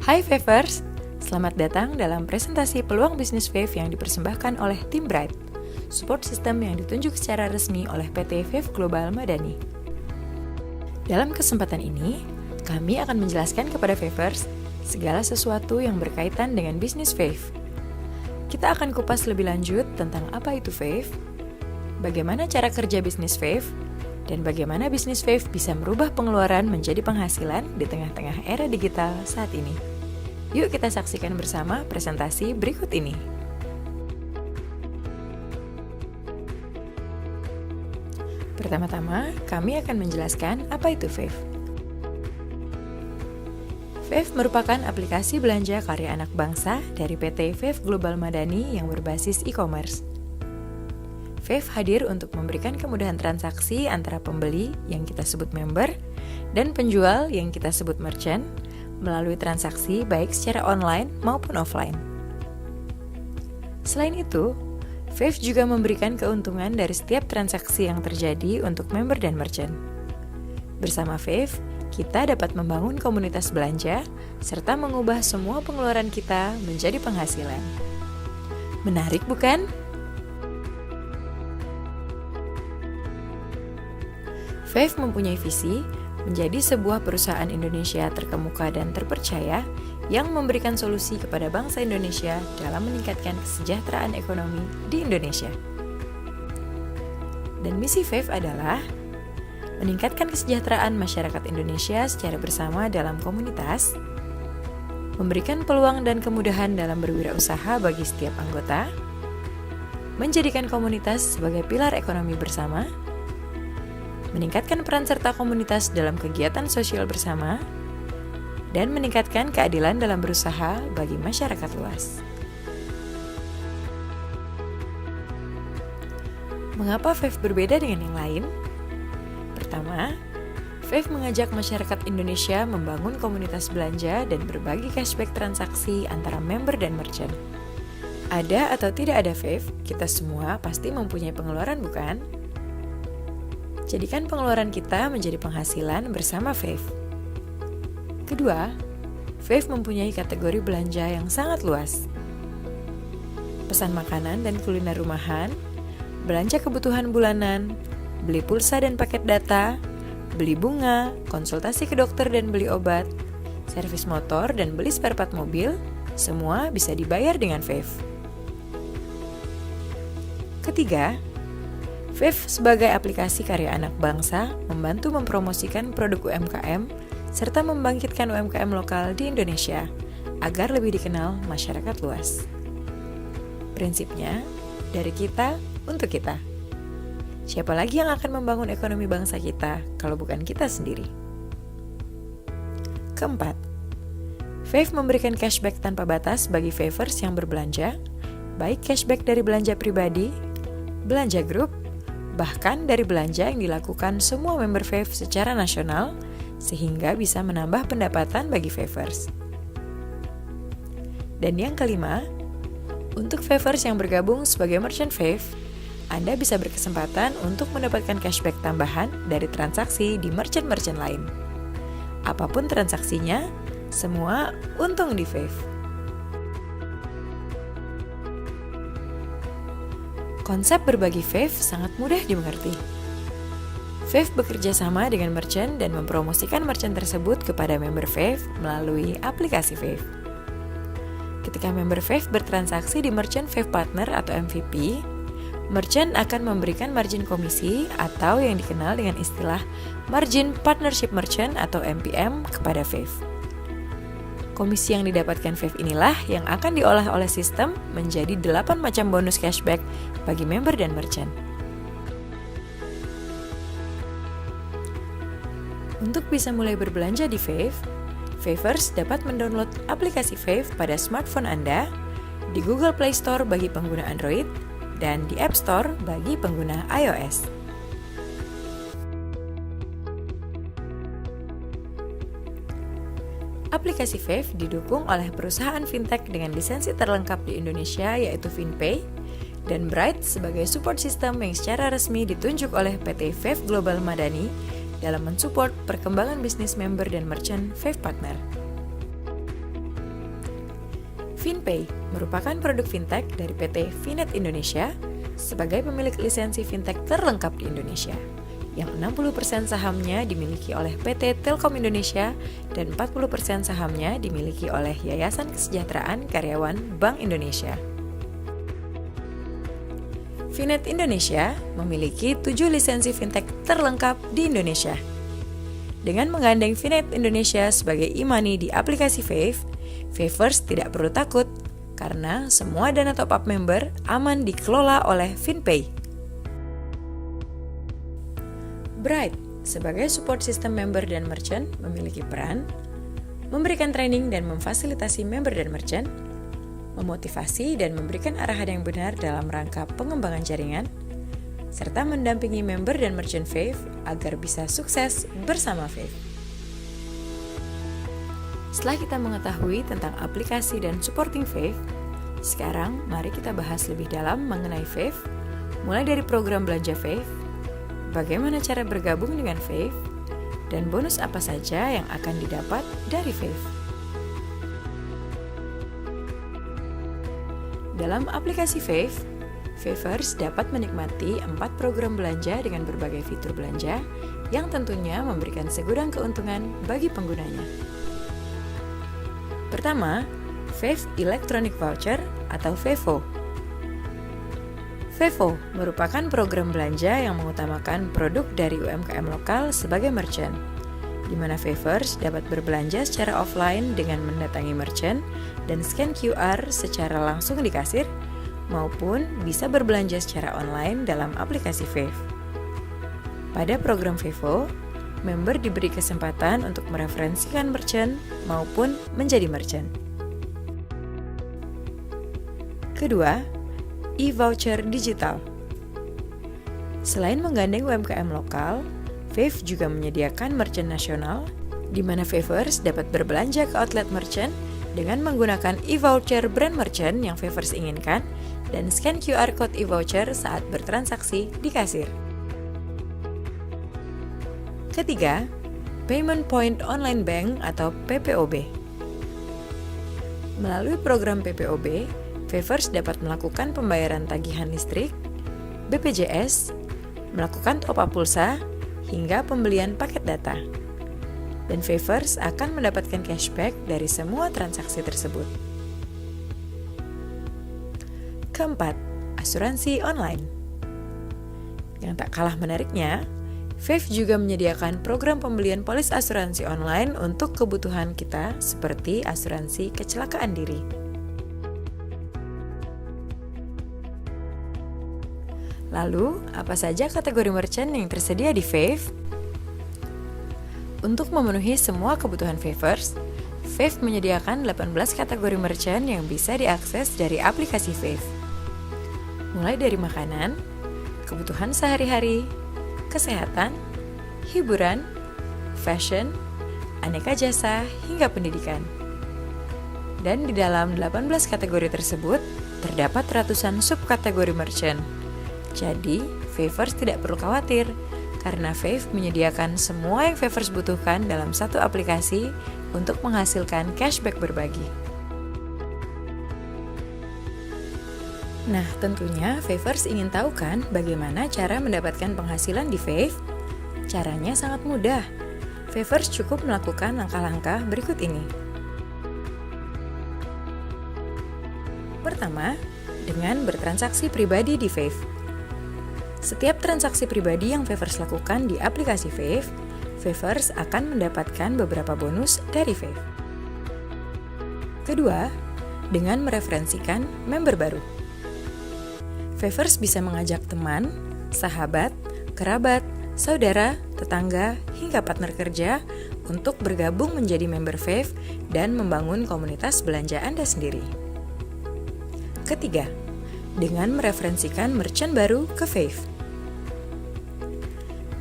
Hai Favers, selamat datang dalam presentasi peluang bisnis Fave yang dipersembahkan oleh tim Bright, support system yang ditunjuk secara resmi oleh PT Fave Global Madani. Dalam kesempatan ini, kami akan menjelaskan kepada Favers segala sesuatu yang berkaitan dengan bisnis Fave. Kita akan kupas lebih lanjut tentang apa itu Fave, bagaimana cara kerja bisnis Fave, dan bagaimana bisnis Fave bisa merubah pengeluaran menjadi penghasilan di tengah-tengah era digital saat ini. Yuk kita saksikan bersama presentasi berikut ini. Pertama-tama, kami akan menjelaskan apa itu Fave. Fave merupakan aplikasi belanja karya anak bangsa dari PT Fave Global Madani yang berbasis e-commerce. Fave hadir untuk memberikan kemudahan transaksi antara pembeli yang kita sebut member dan penjual yang kita sebut merchant melalui transaksi baik secara online maupun offline. Selain itu, Fave juga memberikan keuntungan dari setiap transaksi yang terjadi untuk member dan merchant. Bersama Fave, kita dapat membangun komunitas belanja serta mengubah semua pengeluaran kita menjadi penghasilan. Menarik bukan? Fave mempunyai visi menjadi sebuah perusahaan Indonesia terkemuka dan terpercaya yang memberikan solusi kepada bangsa Indonesia dalam meningkatkan kesejahteraan ekonomi di Indonesia. Dan misi Fave adalah meningkatkan kesejahteraan masyarakat Indonesia secara bersama dalam komunitas, memberikan peluang dan kemudahan dalam berwirausaha bagi setiap anggota, menjadikan komunitas sebagai pilar ekonomi bersama, meningkatkan peran serta komunitas dalam kegiatan sosial bersama, dan meningkatkan keadilan dalam berusaha bagi masyarakat luas. Mengapa Fave berbeda dengan yang lain? Pertama, Fave mengajak masyarakat Indonesia membangun komunitas belanja dan berbagi cashback transaksi antara member dan merchant. Ada atau tidak ada Fave, kita semua pasti mempunyai pengeluaran, bukan? Jadikan pengeluaran kita menjadi penghasilan bersama Fave. Kedua, Fave mempunyai kategori belanja yang sangat luas. Pesan makanan dan kuliner rumahan, belanja kebutuhan bulanan, beli pulsa dan paket data, beli bunga, konsultasi ke dokter dan beli obat, servis motor dan beli spare part mobil, semua bisa dibayar dengan Fave. Ketiga, Fave sebagai aplikasi karya anak bangsa membantu mempromosikan produk UMKM serta membangkitkan UMKM lokal di Indonesia agar lebih dikenal masyarakat luas. Prinsipnya, dari kita untuk kita. Siapa lagi yang akan membangun ekonomi bangsa kita kalau bukan kita sendiri? Keempat, Fave memberikan cashback tanpa batas bagi Favers yang berbelanja, baik cashback dari belanja pribadi, belanja grup, bahkan dari belanja yang dilakukan semua member Fave secara nasional, sehingga bisa menambah pendapatan bagi Favers. Dan yang kelima, untuk Favers yang bergabung sebagai merchant Fave, Anda bisa berkesempatan untuk mendapatkan cashback tambahan dari transaksi di merchant-merchant lain. Apapun transaksinya, semua untung di Fave. Konsep berbagi Fave sangat mudah dimengerti. Fave bekerja sama dengan merchant dan mempromosikan merchant tersebut kepada member Fave melalui aplikasi Fave. Ketika member Fave bertransaksi di Merchant Fave Partner atau MVP, merchant akan memberikan margin komisi atau yang dikenal dengan istilah Margin Partnership Merchant atau MPM kepada Fave. Komisi yang didapatkan Fave inilah yang akan diolah oleh sistem menjadi 8 macam bonus cashback bagi member dan merchant. Untuk bisa mulai berbelanja di Fave, Favers dapat mendownload aplikasi Fave pada smartphone Anda di Google Play Store bagi pengguna Android dan di App Store bagi pengguna iOS. Aplikasi Fave didukung oleh perusahaan fintech dengan lisensi terlengkap di Indonesia yaitu FinPay dan Bright sebagai support system yang secara resmi ditunjuk oleh PT Fave Global Madani dalam mensupport perkembangan bisnis member dan merchant Fave Partner. FinPay merupakan produk fintech dari PT Finet Indonesia sebagai pemilik lisensi fintech terlengkap di Indonesia, yang 60% sahamnya dimiliki oleh PT Telkom Indonesia dan 40% sahamnya dimiliki oleh Yayasan Kesejahteraan Karyawan Bank Indonesia. Finet Indonesia memiliki 7 lisensi fintech terlengkap di Indonesia. Dengan menggandeng Finet Indonesia sebagai e-money di aplikasi Favers tidak perlu takut karena semua dana top-up member aman dikelola oleh FinPay. Bright sebagai support system member dan merchant memiliki peran memberikan training dan memfasilitasi member dan merchant, memotivasi dan memberikan arahan yang benar dalam rangka pengembangan jaringan, serta mendampingi member dan merchant Fave agar bisa sukses bersama Fave. Setelah kita mengetahui tentang aplikasi dan supporting Fave, sekarang mari kita bahas lebih dalam mengenai Fave, mulai dari program belanja Fave, bagaimana cara bergabung dengan Fave, dan bonus apa saja yang akan didapat dari Fave. Dalam aplikasi Favers dapat menikmati 4 program belanja dengan berbagai fitur belanja yang tentunya memberikan segudang keuntungan bagi penggunanya. Pertama, Fave Electronic Voucher atau FEVO. FEVO merupakan program belanja yang mengutamakan produk dari UMKM lokal sebagai merchant, di mana Favers dapat berbelanja secara offline dengan mendatangi merchant dan scan QR secara langsung di kasir, maupun bisa berbelanja secara online dalam aplikasi Fave. Pada program FEVO, member diberi kesempatan untuk mereferensikan merchant maupun menjadi merchant. Kedua, e-voucher digital. Selain menggandeng UMKM lokal, Fave juga menyediakan merchant nasional, di mana Favers dapat berbelanja ke outlet merchant dengan menggunakan e-voucher brand merchant yang Favers inginkan dan scan QR code e-voucher saat bertransaksi di kasir. Ketiga, Payment Point Online Bank atau PPOB. Melalui program PPOB, Favers dapat melakukan pembayaran tagihan listrik, BPJS, melakukan top-up pulsa, hingga pembelian paket data. Dan Favers akan mendapatkan cashback dari semua transaksi tersebut. Keempat, asuransi online. Yang tak kalah menariknya, Fave juga menyediakan program pembelian polis asuransi online untuk kebutuhan kita seperti asuransi kecelakaan diri. Lalu, apa saja kategori merchant yang tersedia di Fave? Untuk memenuhi semua kebutuhan Favers, Fave menyediakan 18 kategori merchant yang bisa diakses dari aplikasi Fave. Mulai dari makanan, kebutuhan sehari-hari, kesehatan, hiburan, fashion, aneka jasa, hingga pendidikan. Dan di dalam 18 kategori tersebut, terdapat ratusan subkategori merchant. Jadi, Favers tidak perlu khawatir, karena Fave menyediakan semua yang Favers butuhkan dalam satu aplikasi untuk menghasilkan cashback berbagi. Nah, tentunya Favers ingin tahu kan bagaimana cara mendapatkan penghasilan di Fave? Caranya sangat mudah. Favers cukup melakukan langkah-langkah berikut ini. Pertama, dengan bertransaksi pribadi di Fave. Setiap transaksi pribadi yang Favers lakukan di aplikasi Fave, Favers akan mendapatkan beberapa bonus dari Fave. Kedua, dengan mereferensikan member baru. Favers bisa mengajak teman, sahabat, kerabat, saudara, tetangga, hingga partner kerja untuk bergabung menjadi member Fave dan membangun komunitas belanja Anda sendiri. Ketiga, dengan mereferensikan merchant baru ke Fave.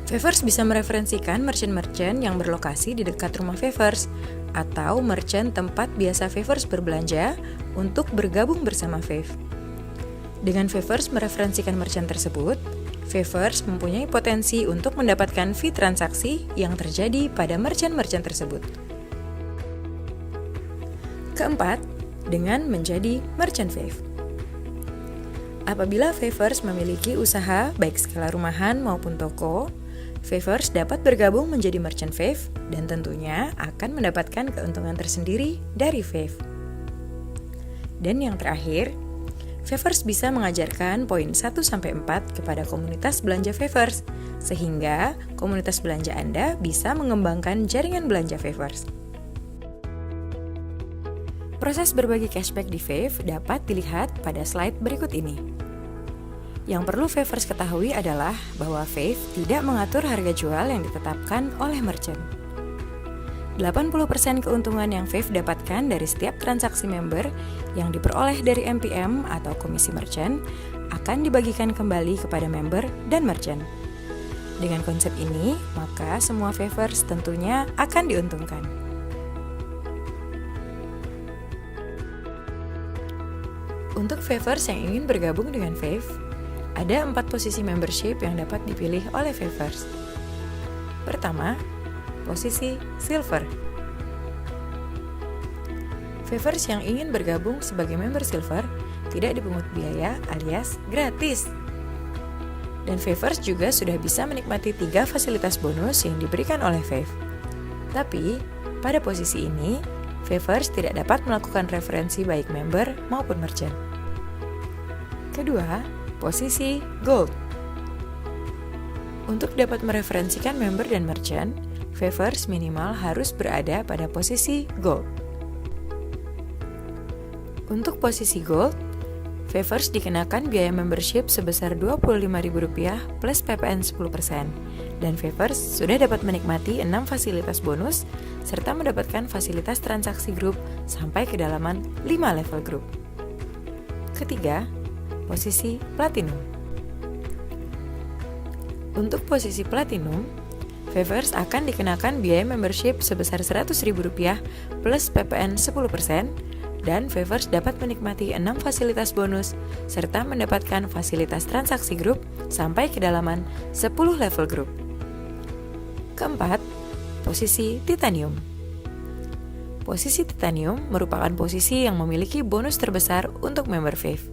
Favers bisa mereferensikan merchant-merchant yang berlokasi di dekat rumah Favers atau merchant tempat biasa Favers berbelanja untuk bergabung bersama Fave. Dengan Favers mereferensikan merchant tersebut, Favers mempunyai potensi untuk mendapatkan fee transaksi yang terjadi pada merchant-merchant tersebut. Keempat, dengan menjadi merchant Fave. Apabila Favers memiliki usaha baik skala rumahan maupun toko, Favers dapat bergabung menjadi merchant Fave dan tentunya akan mendapatkan keuntungan tersendiri dari Fave. Dan yang terakhir, Favers bisa mengajarkan poin 1-4 kepada komunitas belanja Favers, sehingga komunitas belanja Anda bisa mengembangkan jaringan belanja Favers. Proses berbagi cashback di Fave dapat dilihat pada slide berikut ini. Yang perlu Favers ketahui adalah bahwa Fave tidak mengatur harga jual yang ditetapkan oleh merchant. 80% keuntungan yang Fave dapatkan dari setiap transaksi member yang diperoleh dari MPM atau komisi merchant akan dibagikan kembali kepada member dan merchant. Dengan konsep ini, maka semua Favers tentunya akan diuntungkan. Untuk Favers yang ingin bergabung dengan Fave, ada 4 posisi membership yang dapat dipilih oleh Favers. Pertama, posisi Silver. Favers yang ingin bergabung sebagai member Silver tidak dipungut biaya alias gratis. Dan Favers juga sudah bisa menikmati 3 fasilitas bonus yang diberikan oleh Fave. Tapi, pada posisi ini, Favers tidak dapat melakukan referensi baik member maupun merchant. Kedua, posisi Gold. Untuk dapat mereferensikan member dan merchant, Favers minimal harus berada pada posisi Gold. Untuk posisi Gold, Favers dikenakan biaya membership sebesar Rp25.000 plus PPN 10%, dan Favers sudah dapat menikmati 6 fasilitas bonus serta mendapatkan fasilitas transaksi grup sampai kedalaman 5 level grup. Ketiga, posisi Platinum. Untuk posisi Platinum, Favers akan dikenakan biaya membership sebesar Rp100.000 plus PPN 10%, dan Favers dapat menikmati 6 fasilitas bonus serta mendapatkan fasilitas transaksi grup sampai kedalaman 10 level grup. Keempat, posisi Titanium. Posisi Titanium merupakan posisi yang memiliki bonus terbesar untuk member Fave.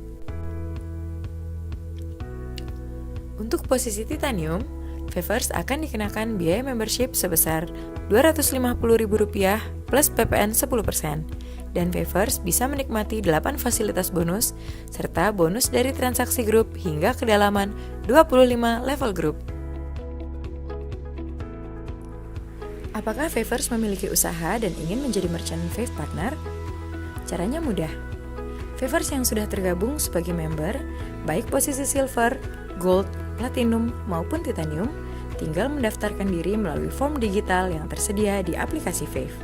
Untuk posisi Titanium, Favers akan dikenakan biaya membership sebesar Rp250.000 plus PPN 10%, dan Favers bisa menikmati 8 fasilitas bonus serta bonus dari transaksi grup hingga kedalaman 25 level grup. Apakah Favers memiliki usaha dan ingin menjadi merchant Fave partner? Caranya mudah. Favers yang sudah tergabung sebagai member, baik posisi Silver, Gold, Platinum, maupun Titanium, tinggal mendaftarkan diri melalui form digital yang tersedia di aplikasi Fave.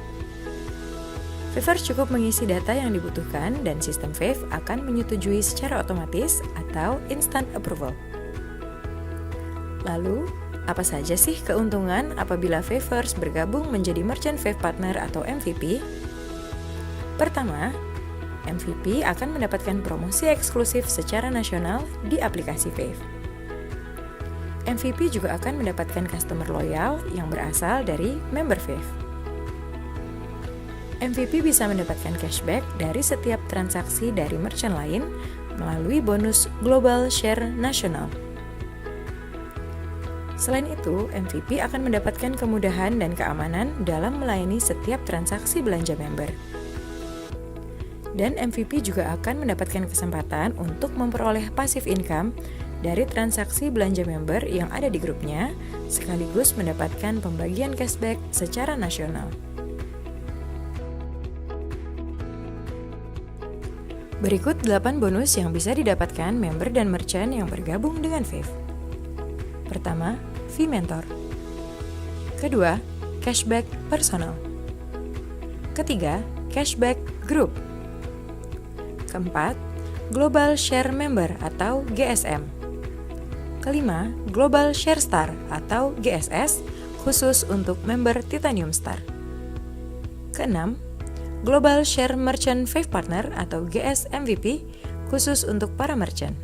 Favers cukup mengisi data yang dibutuhkan dan sistem Fave akan menyetujui secara otomatis atau instant approval. Lalu, apa saja sih keuntungan apabila Favers bergabung menjadi Merchant Fave Partner atau MVP? Pertama, MVP akan mendapatkan promosi eksklusif secara nasional di aplikasi Fave. MVP juga akan mendapatkan customer loyal yang berasal dari member Fave. MVP bisa mendapatkan cashback dari setiap transaksi dari merchant lain melalui bonus Global Share Nasional. Selain itu, MVP akan mendapatkan kemudahan dan keamanan dalam melayani setiap transaksi belanja member. Dan MVP juga akan mendapatkan kesempatan untuk memperoleh passive income dari transaksi belanja member yang ada di grupnya, sekaligus mendapatkan pembagian cashback secara nasional. Berikut 8 bonus yang bisa didapatkan member dan merchant yang bergabung dengan Fave. Pertama, fee mentor. Kedua, cashback personal. Ketiga, cashback group. Keempat, Global Share Member atau GSM. Kelima, Global Share Star atau GSS khusus untuk member Titanium Star. Keenam, Global Share Merchant Fave Partner atau GS MVP khusus untuk para merchant.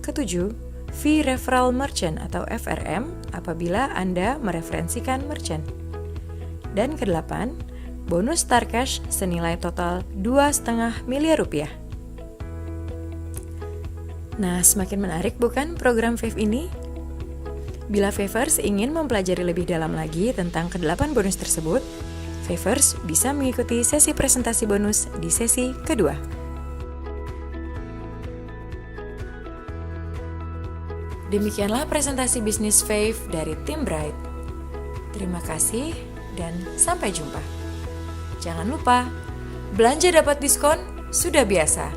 Ketujuh, Fee Referral Merchant atau FRM apabila Anda mereferensikan merchant. Dan kedelapan, bonus Star Cash senilai total 2,5 miliar rupiah. Nah, semakin menarik bukan program Fave ini? Bila Favers ingin mempelajari lebih dalam lagi tentang ke-8 bonus tersebut, Favers bisa mengikuti sesi presentasi bonus di sesi kedua. Demikianlah presentasi bisnis Fave dari tim Bright. Terima kasih dan sampai jumpa. Jangan lupa, belanja dapat diskon sudah biasa.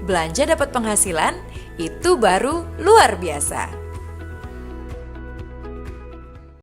Belanja dapat penghasilan itu baru luar biasa.